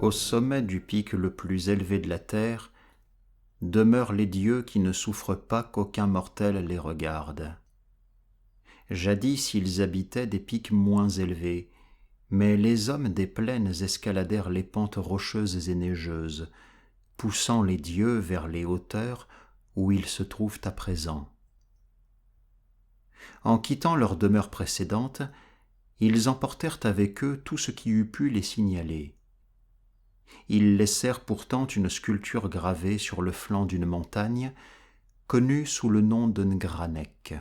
Au sommet du pic le plus élevé de la terre demeurent les dieux qui ne souffrent pas qu'aucun mortel les regarde. Jadis ils habitaient des pics moins élevés, mais les hommes des plaines escaladèrent les pentes rocheuses et neigeuses, poussant les dieux vers les hauteurs où ils se trouvent à présent. En quittant leur demeure précédente, ils emportèrent avec eux tout ce qui eût pu les signaler. Ils laissèrent pourtant une sculpture gravée sur le flanc d'une montagne, connue sous le nom de Ngranek.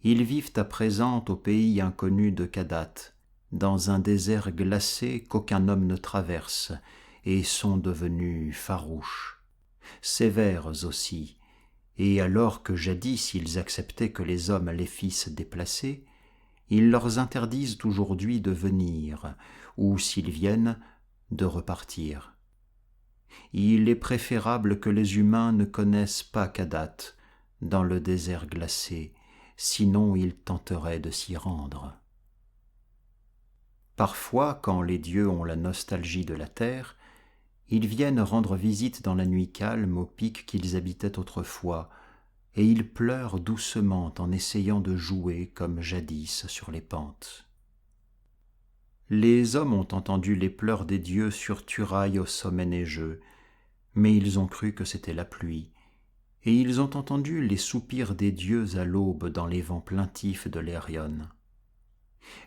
Ils vivent à présent au pays inconnu de Kadat, dans un désert glacé qu'aucun homme ne traverse, et sont devenus farouches, sévères aussi, et alors que jadis ils acceptaient que les hommes les fissent déplacer, ils leur interdisent aujourd'hui de venir, ou s'ils viennent, de repartir. Il est préférable que les humains ne connaissent pas Kadat dans le désert glacé, sinon ils tenteraient de s'y rendre. Parfois, quand les dieux ont la nostalgie de la terre, ils viennent rendre visite dans la nuit calme au pic qu'ils habitaient autrefois, et ils pleurent doucement en essayant de jouer comme jadis sur les pentes. Les hommes ont entendu les pleurs des dieux sur Turaï au sommet neigeux, mais ils ont cru que c'était la pluie, et ils ont entendu les soupirs des dieux à l'aube dans les vents plaintifs de l'Érion.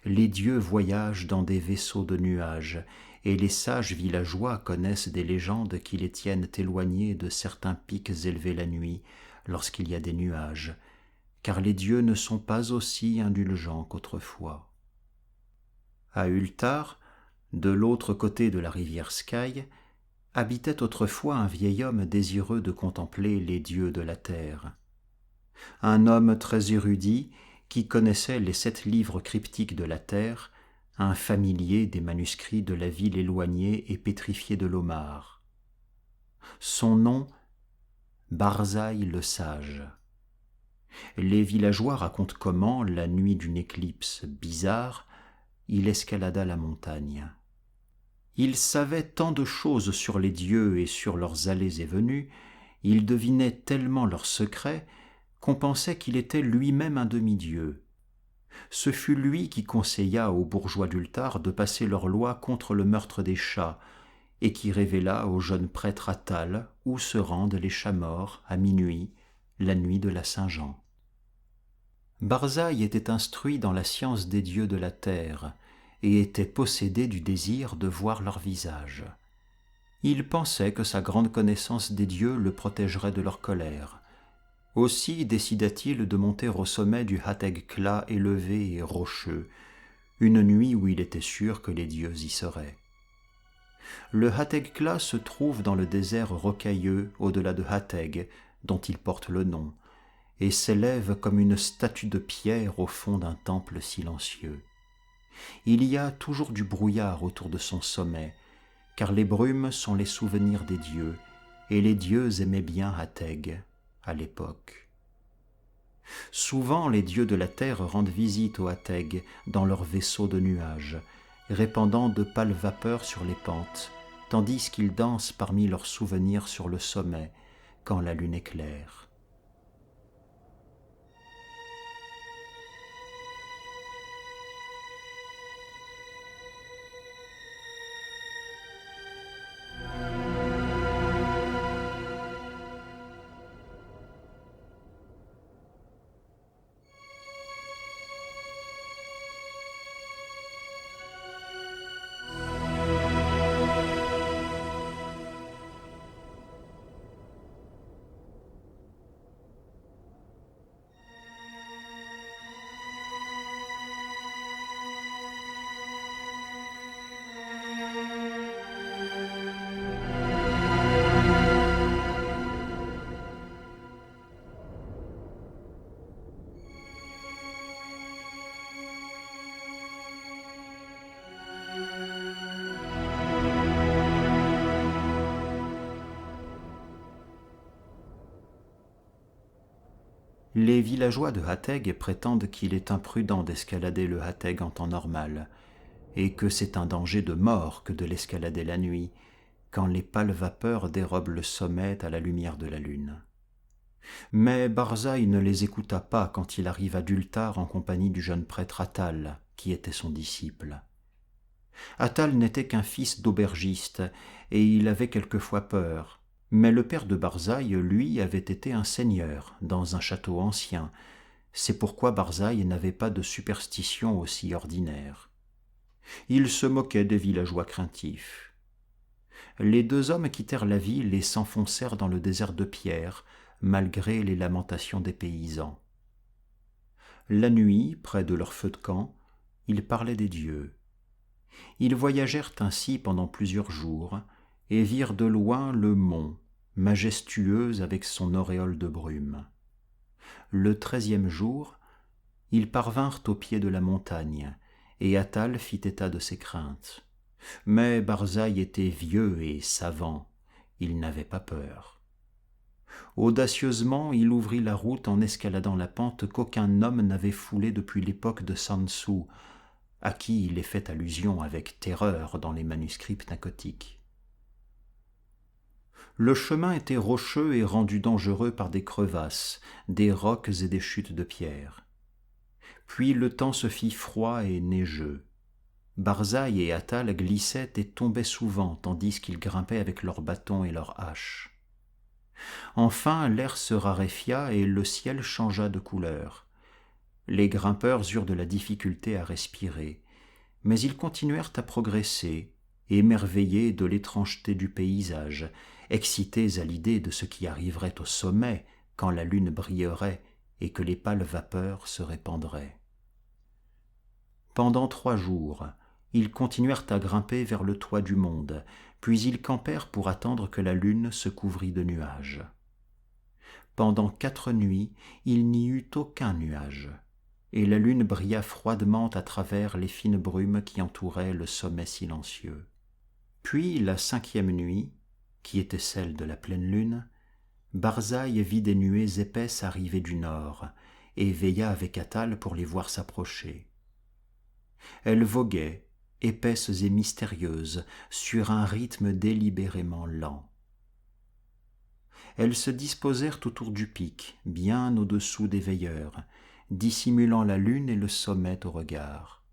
Les dieux voyagent dans des vaisseaux de nuages, et les sages villageois connaissent des légendes qui les tiennent éloignés de certains pics élevés la nuit, lorsqu'il y a des nuages, car les dieux ne sont pas aussi indulgents qu'autrefois. À Ultar, de l'autre côté de la rivière Sky, habitait autrefois un vieil homme désireux de contempler les dieux de la terre. Un homme très érudit qui connaissait les 7 livres cryptiques de la terre, un familier des manuscrits de la ville éloignée et pétrifiée de l'Omar. Son nom, Barzaï le Sage. Les villageois racontent comment, la nuit d'une éclipse bizarre, il escalada la montagne. Il savait tant de choses sur les dieux et sur leurs allées et venues, il devinait tellement leurs secrets qu'on pensait qu'il était lui-même un demi-dieu. Ce fut lui qui conseilla aux bourgeois d'Ultar de passer leur loi contre le meurtre des chats et qui révéla au jeune prêtre Attal où se rendent les chats morts à minuit, la nuit de la Saint-Jean. Barzaï était instruit dans la science des dieux de la terre et était possédé du désir de voir leur visage. Il pensait que sa grande connaissance des dieux le protégerait de leur colère. Aussi décida-t-il de monter au sommet du Hateg Kla élevé et rocheux, une nuit où il était sûr que les dieux y seraient. Le Hateg Kla se trouve dans le désert rocailleux au-delà de Hateg, dont il porte le nom, et s'élève comme une statue de pierre au fond d'un temple silencieux. Il y a toujours du brouillard autour de son sommet, car les brumes sont les souvenirs des dieux, et les dieux aimaient bien Hateg à l'époque. Souvent les dieux de la terre rendent visite au Hateg dans leurs vaisseaux de nuages, répandant de pâles vapeurs sur les pentes, tandis qu'ils dansent parmi leurs souvenirs sur le sommet, quand la lune éclaire. Les villageois de Hatteg prétendent qu'il est imprudent d'escalader le Hatteg en temps normal, et que c'est un danger de mort que de l'escalader la nuit, quand les pâles vapeurs dérobent le sommet à la lumière de la lune. Mais Barzaï ne les écouta pas quand il arriva d'Ultar en compagnie du jeune prêtre Attal, qui était son disciple. Attal n'était qu'un fils d'aubergiste, et il avait quelquefois peur, mais le père de Barzaï, lui, avait été un seigneur dans un château ancien. C'est pourquoi Barzaï n'avait pas de superstition aussi ordinaire. Il se moquait des villageois craintifs. Les deux hommes quittèrent la ville et s'enfoncèrent dans le désert de pierre, malgré les lamentations des paysans. La nuit, près de leur feu de camp, ils parlaient des dieux. Ils voyagèrent ainsi pendant plusieurs jours et virent de loin le mont, majestueux avec son auréole de brume. Le 13e jour, ils parvinrent au pied de la montagne, et Attal fit état de ses craintes. Mais Barzaï était vieux et savant, il n'avait pas peur. Audacieusement, il ouvrit la route en escaladant la pente qu'aucun homme n'avait foulée depuis l'époque de Sansu, à qui il est fait allusion avec terreur dans les manuscrits pnacotiques. Le chemin était rocheux et rendu dangereux par des crevasses, des rocs et des chutes de pierre. Puis le temps se fit froid et neigeux. Barzaï et Attal glissaient et tombaient souvent, tandis qu'ils grimpaient avec leurs bâtons et leurs haches. Enfin, l'air se raréfia et le ciel changea de couleur. Les grimpeurs eurent de la difficulté à respirer, mais ils continuèrent à progresser, émerveillés de l'étrangeté du paysage, excités à l'idée de ce qui arriverait au sommet quand la lune brillerait et que les pâles vapeurs se répandraient. Pendant 3 jours, ils continuèrent à grimper vers le toit du monde, puis ils campèrent pour attendre que la lune se couvrît de nuages. Pendant 4 nuits, il n'y eut aucun nuage, et la lune brilla froidement à travers les fines brumes qui entouraient le sommet silencieux. Puis, la 5e nuit, qui était celle de la pleine lune, Barzaï vit des nuées épaisses arriver du nord, et veilla avec Attal pour les voir s'approcher. Elles voguaient, épaisses et mystérieuses, sur un rythme délibérément lent. Elles se disposèrent autour du pic, bien au-dessous des veilleurs, dissimulant la lune et le sommet au regard.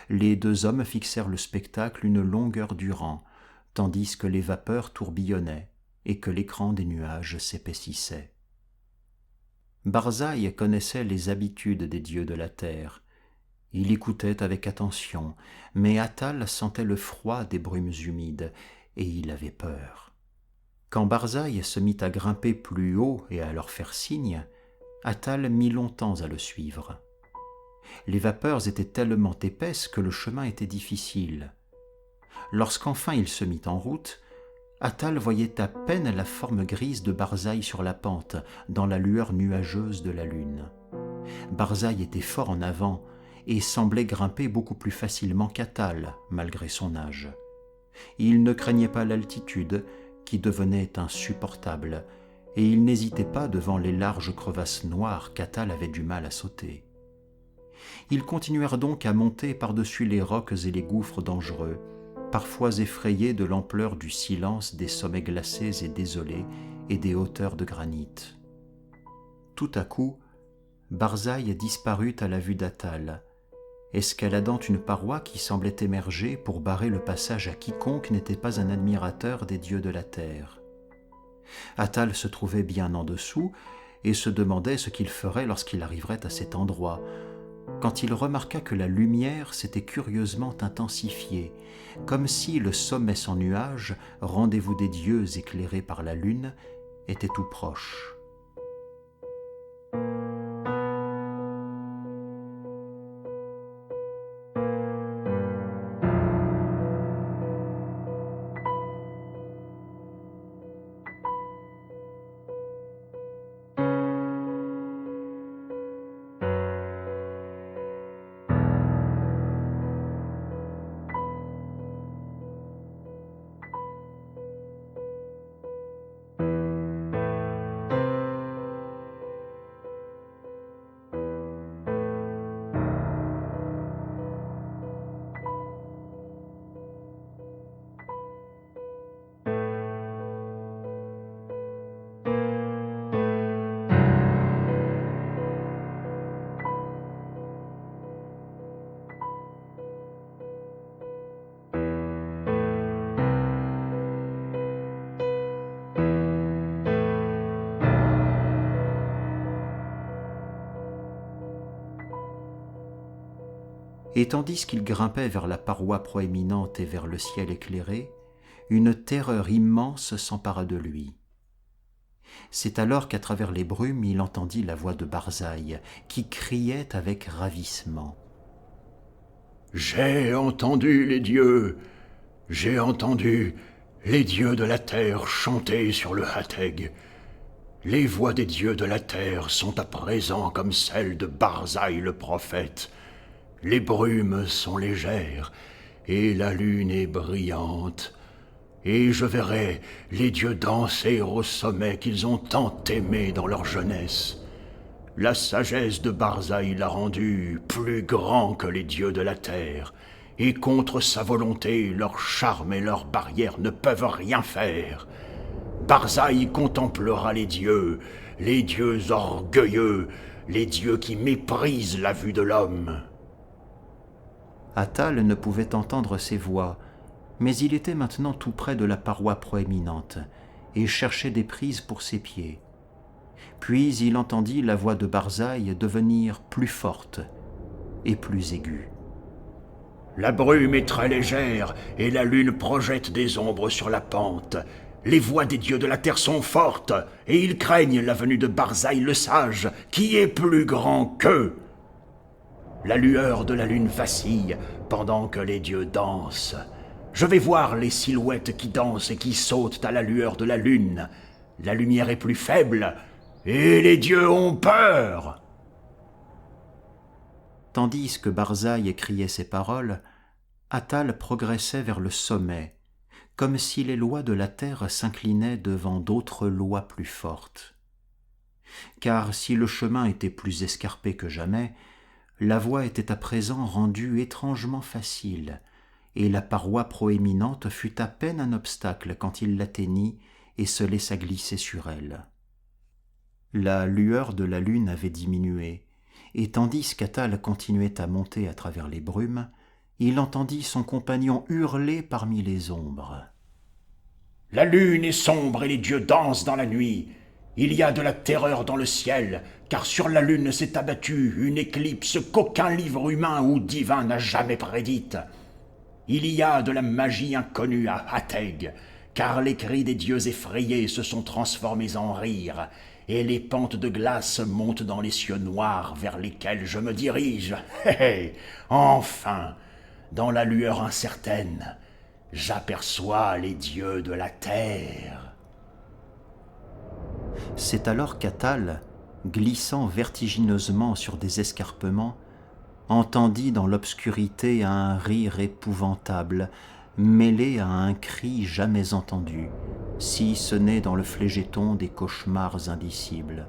Les 2 hommes fixèrent le spectacle une longue heure durant, tandis que les vapeurs tourbillonnaient et que l'écran des nuages s'épaississait. Barzaï connaissait les habitudes des dieux de la terre. Il écoutait avec attention, mais Attal sentait le froid des brumes humides, et il avait peur. Quand Barzaï se mit à grimper plus haut et à leur faire signe, Attal mit longtemps à le suivre. Les vapeurs étaient tellement épaisses que le chemin était difficile. Lorsqu'enfin il se mit en route, Attal voyait à peine la forme grise de Barzaï sur la pente, dans la lueur nuageuse de la lune. Barzaï était fort en avant et semblait grimper beaucoup plus facilement qu'Attal, malgré son âge. Il ne craignait pas l'altitude, qui devenait insupportable, et il n'hésitait pas devant les larges crevasses noires qu'Attal avait du mal à sauter. Ils continuèrent donc à monter par-dessus les rocs et les gouffres dangereux, parfois effrayés de l'ampleur du silence des sommets glacés et désolés et des hauteurs de granit. Tout à coup, Barzaï disparut à la vue d'Attal, escaladant une paroi qui semblait émerger pour barrer le passage à quiconque n'était pas un admirateur des dieux de la terre. Attal se trouvait bien en dessous et se demandait ce qu'il ferait lorsqu'il arriverait à cet endroit, quand il remarqua que la lumière s'était curieusement intensifiée, comme si le sommet sans nuages, rendez-vous des dieux éclairés par la lune, était tout proche. Et tandis qu'il grimpait vers la paroi proéminente et vers le ciel éclairé, une terreur immense s'empara de lui. C'est alors qu'à travers les brumes, il entendit la voix de Barzaï, qui criait avec ravissement. « J'ai entendu les dieux, j'ai entendu les dieux de la terre chanter sur le Hateg. Les voix des dieux de la terre sont à présent comme celles de Barzaï le prophète. Les brumes sont légères, et la lune est brillante. Et je verrai les dieux danser au sommet qu'ils ont tant aimé dans leur jeunesse. La sagesse de Barzaï l'a rendu plus grand que les dieux de la terre, et contre sa volonté, leur charme et leurs barrières ne peuvent rien faire. Barzaï contemplera les dieux orgueilleux, les dieux qui méprisent la vue de l'homme. » Attal ne pouvait entendre ces voix, mais il était maintenant tout près de la paroi proéminente et cherchait des prises pour ses pieds. Puis il entendit la voix de Barzaï devenir plus forte et plus aiguë. « La brume est très légère et la lune projette des ombres sur la pente. Les voix des dieux de la terre sont fortes et ils craignent la venue de Barzaï le sage, qui est plus grand qu'eux. La lueur de la lune vacille pendant que les dieux dansent. Je vais voir les silhouettes qui dansent et qui sautent à la lueur de la lune. La lumière est plus faible et les dieux ont peur. » Tandis que Barzaï criait ces paroles, Attal progressait vers le sommet, comme si les lois de la terre s'inclinaient devant d'autres lois plus fortes. Car si le chemin était plus escarpé que jamais, la voie était à présent rendue étrangement facile, et la paroi proéminente fut à peine un obstacle quand il l'atteignit et se laissa glisser sur elle. La lueur de la lune avait diminué, et tandis qu'Attal continuait à monter à travers les brumes, il entendit son compagnon hurler parmi les ombres. « La lune est sombre et les dieux dansent dans la nuit. Il y a de la terreur dans le ciel, car sur la lune s'est abattue une éclipse qu'aucun livre humain ou divin n'a jamais prédite. Il y a de la magie inconnue à Hateg, car les cris des dieux effrayés se sont transformés en rires, et les pentes de glace montent dans les cieux noirs vers lesquels je me dirige. Enfin, dans la lueur incertaine, j'aperçois les dieux de la terre. » C'est alors qu'Attal, glissant vertigineusement sur des escarpements, entendit dans l'obscurité un rire épouvantable, mêlé à un cri jamais entendu, si ce n'est dans le phlegéton des cauchemars indicibles.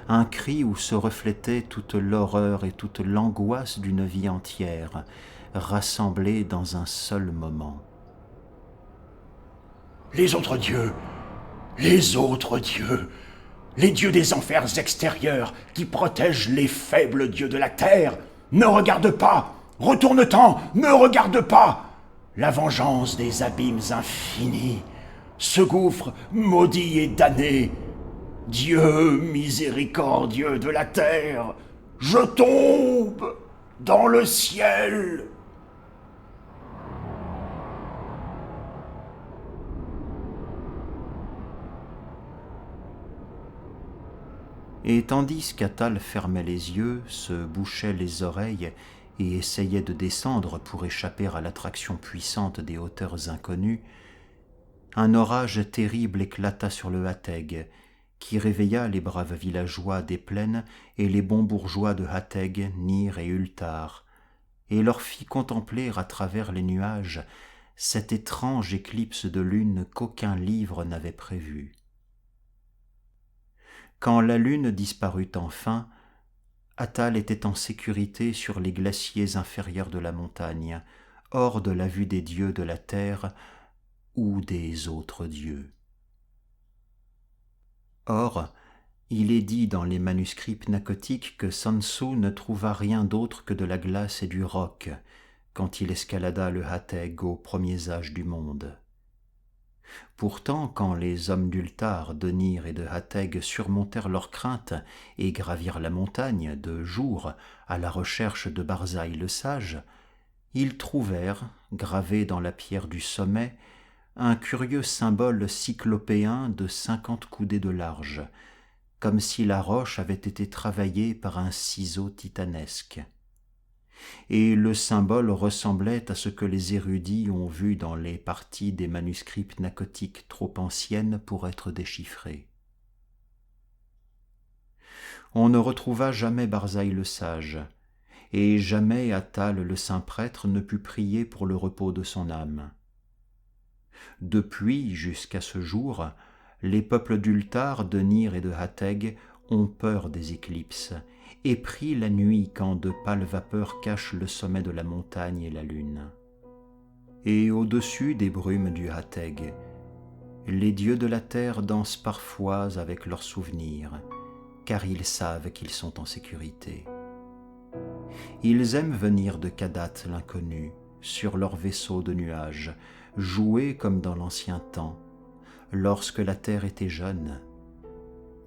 Un cri où se reflétait toute l'horreur et toute l'angoisse d'une vie entière, rassemblées dans un seul moment. « Les autres dieux, les dieux des enfers extérieurs qui protègent les faibles dieux de la terre, ne regarde pas, retourne-t'en, ne regarde pas. La vengeance des abîmes infinis, ce gouffre maudit et damné. Dieu miséricordieux de la terre, je tombe dans le ciel. » Et tandis qu'Attal fermait les yeux, se bouchait les oreilles et essayait de descendre pour échapper à l'attraction puissante des hauteurs inconnues, un orage terrible éclata sur le Hateg, qui réveilla les braves villageois des plaines et les bons bourgeois de Hateg, Nir et Ultar, et leur fit contempler à travers les nuages cette étrange éclipse de lune qu'aucun livre n'avait prévue. Quand la lune disparut enfin, Attal était en sécurité sur les glaciers inférieurs de la montagne, hors de la vue des dieux de la terre ou des autres dieux. Or, il est dit dans les manuscrits pnacotiques que Sansu ne trouva rien d'autre que de la glace et du roc quand il escalada le Hateg aux premiers âges du monde. Pourtant, quand les hommes d'Ultar, de Nir et de Hateg surmontèrent leurs craintes et gravirent la montagne de jour à la recherche de Barzaï le sage, ils trouvèrent, gravé dans la pierre du sommet, un curieux symbole cyclopéen de 50 coudées de large, comme si la roche avait été travaillée par un ciseau titanesque. Et le symbole ressemblait à ce que les érudits ont vu dans les parties des manuscrits pnacotiques trop anciennes pour être déchiffrées. On ne retrouva jamais Barzaï le sage, et jamais Attal le saint prêtre ne put prier pour le repos de son âme. Depuis jusqu'à ce jour, les peuples d'Ultar, de Nir et de Hateg ont peur des éclipses et prient la nuit quand de pâles vapeurs cachent le sommet de la montagne et la lune. Et au-dessus des brumes du Hateg, les dieux de la terre dansent parfois avec leurs souvenirs, car ils savent qu'ils sont en sécurité. Ils aiment venir de Kadat l'inconnu, sur leurs vaisseaux de nuages, jouer comme dans l'ancien temps, lorsque la terre était jeune,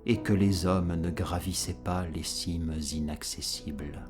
et que les hommes ne gravissaient pas les cimes inaccessibles.